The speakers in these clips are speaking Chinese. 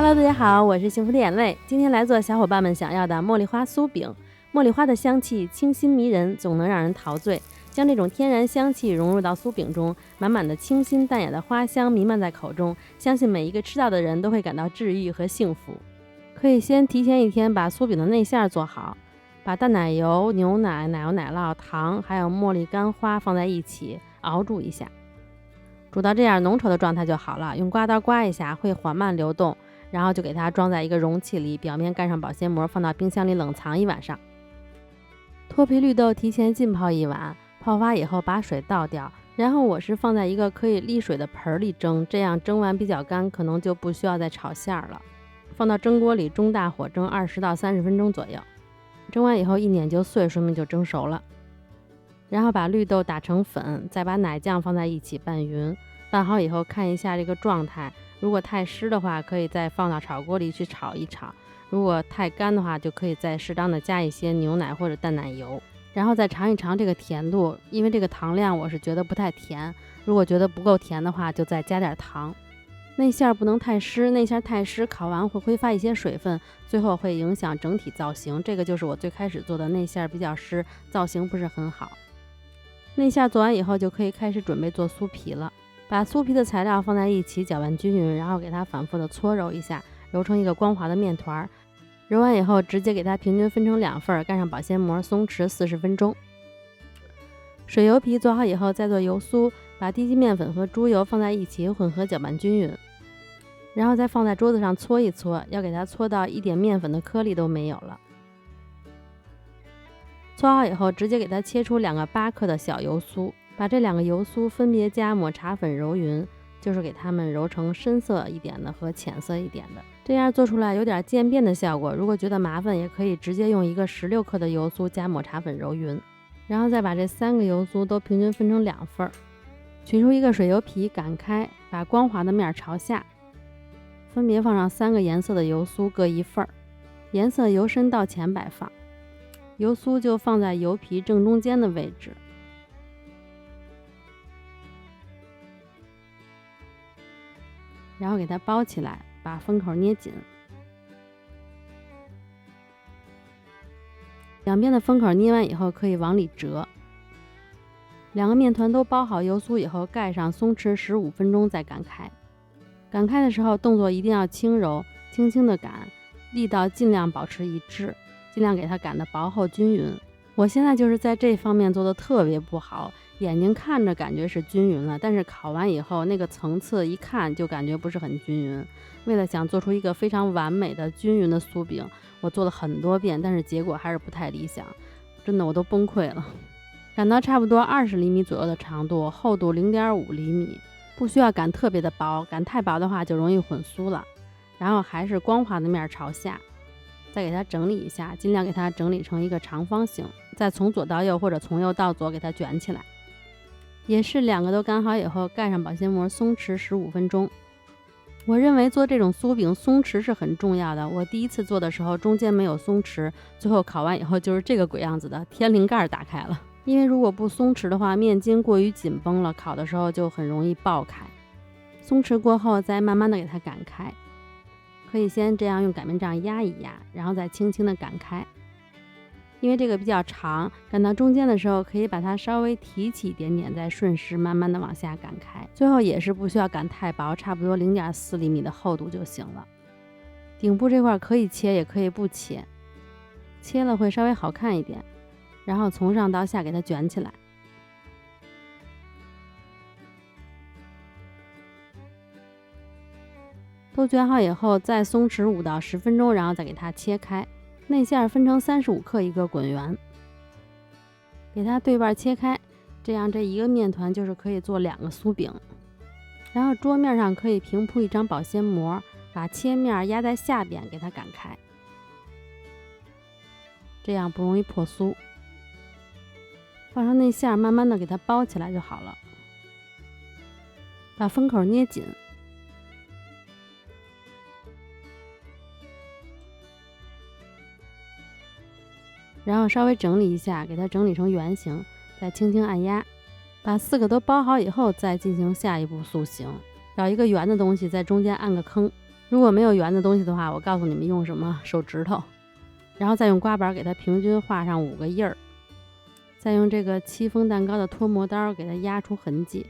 Hello， 大家好，我是幸福的眼泪，今天来做小伙伴们想要的茉莉花酥饼。茉莉花的香气清新迷人，总能让人陶醉。将这种天然香气融入到酥饼中，满满的清新淡雅的花香弥漫在口中，相信每一个吃到的人都会感到治愈和幸福。可以先提前一天把酥饼的内馅做好，把淡奶油、牛奶、奶油、奶酪、糖还有茉莉干花放在一起熬煮一下，煮到这样浓稠的状态就好了。用刮刀刮一下，会缓慢流动，然后就给它装在一个容器里，表面盖上保鲜膜，放到冰箱里冷藏1晚上。脱皮绿豆提前浸泡1晚，泡发以后把水倒掉，然后我是放在一个可以沥水的盆里蒸，这样蒸完比较干，可能就不需要再炒馅了。放到蒸锅里中大火蒸20到30分钟左右，蒸完以后一碾就碎，说明就蒸熟了。然后把绿豆打成粉，再把奶酱放在一起拌匀，拌好以后看一下这个状态，如果太湿的话可以再放到炒锅里去炒一炒，如果太干的话就可以再适当的加一些牛奶或者淡奶油，然后再尝一尝这个甜度，因为这个糖量我是觉得不太甜，如果觉得不够甜的话就再加点糖。内馅不能太湿，内馅太湿烤完会挥发一些水分，最后会影响整体造型，这个就是我最开始做的内馅比较湿，造型不是很好。内馅做完以后就可以开始准备做酥皮了，把酥皮的材料放在一起搅拌均匀，然后给它反复的搓揉一下，揉成一个光滑的面团。揉完以后直接给它平均分成2份，盖上保鲜膜松弛40分钟。水油皮做好以后再做油酥，把低筋面粉和猪油放在一起混合搅拌均匀，然后再放在桌子上搓一搓，要给它搓到一点面粉的颗粒都没有了。搓好以后直接给它切出2个8克的小油酥，把这2个油酥分别加抹茶粉揉匀，就是给它们揉成深色一点的和浅色一点的，这样做出来有点渐变的效果。如果觉得麻烦，也可以直接用一个16克的油酥加抹茶粉揉匀，然后再把这3个油酥都平均分成2份，取出一个水油皮擀开，把光滑的面朝下，分别放上3个颜色的油酥各1份，颜色由深到浅摆放，油酥就放在油皮正中间的位置。然后给它包起来，把封口捏紧，两边的封口捏完以后可以往里折。2个面团都包好油酥以后盖上，松弛15分钟再擀开。擀开的时候动作一定要轻柔，轻轻的擀，力道尽量保持一致，尽量给它擀得薄厚均匀。我现在就是在这方面做的特别不好，眼睛看着感觉是均匀了，但是烤完以后那个层次一看就感觉不是很均匀。为了想做出一个非常完美的均匀的酥饼，我做了很多遍，但是结果还是不太理想，真的我都崩溃了。擀到差不多20厘米左右的长度，厚度0.5厘米，不需要擀特别的薄，擀太薄的话就容易混酥了。然后还是光滑的面朝下，再给它整理一下，尽量给它整理成一个长方形，再从左到右或者从右到左给它卷起来。也是2个都擀好以后盖上保鲜膜松弛15分钟。我认为做这种酥饼松弛是很重要的，我第一次做的时候中间没有松弛，最后烤完以后就是这个鬼样子的，天灵盖打开了。因为如果不松弛的话，面筋过于紧绷了，烤的时候就很容易爆开。松弛过后再慢慢的给它擀开，可以先这样用擀面杖压一压，然后再轻轻的擀开。因为这个比较长，擀到中间的时候可以把它稍微提起一点点，再顺势慢慢的往下擀开。最后也是不需要擀太薄，差不多0.4厘米的厚度就行了。顶部这块可以切也可以不切，切了会稍微好看一点，然后从上到下给它卷起来。都卷好以后再松弛5到10分钟，然后再给它切开。内馅分成35克一个滚圆，给它对半切开，这样这一个面团就是可以做2个酥饼。然后桌面上可以平铺一张保鲜膜，把切面压在下边给它擀开，这样不容易破酥。放上内馅，慢慢的给它包起来就好了，把封口捏紧。然后稍微整理一下，给它整理成圆形，再轻轻按压，把4个都包好以后再进行下一步塑形。找一个圆的东西在中间按个坑，如果没有圆的东西的话，我告诉你们用什么，手指头，然后再用刮板给它平均画上5个印儿，再用这个戚风蛋糕的脱模刀给它压出痕迹。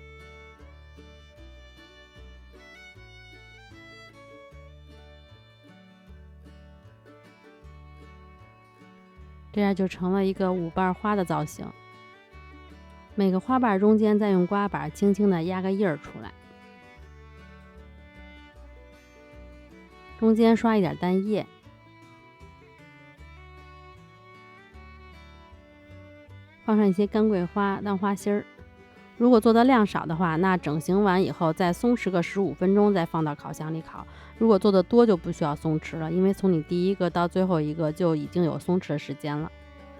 这样就成了一个5瓣花的造型。每个花瓣中间再用刮板轻轻地压个印儿出来，中间刷一点蛋液，放上一些干桂花当花心儿。如果做的量少的话，那整形完以后再松弛个15分钟，再放到烤箱里烤。如果做的多就不需要松弛了，因为从你第一个到最后一个就已经有松弛的时间了。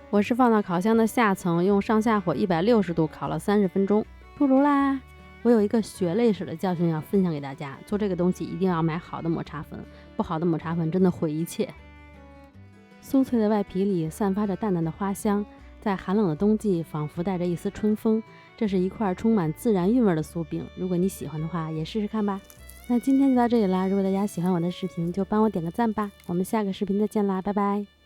我是放到烤箱的下层，用上下火160度烤了30分钟，出炉啦！我有一个血泪史的教训要分享给大家，做这个东西一定要买好的抹茶粉，不好的抹茶粉真的毁一切。酥脆的外皮里散发着淡淡的花香，在寒冷的冬季仿佛带着一丝春风。这是一块充满自然韵味的酥饼，如果你喜欢的话也试试看吧。那今天就到这里啦，如果大家喜欢我的视频就帮我点个赞吧，我们下个视频再见啦，拜拜。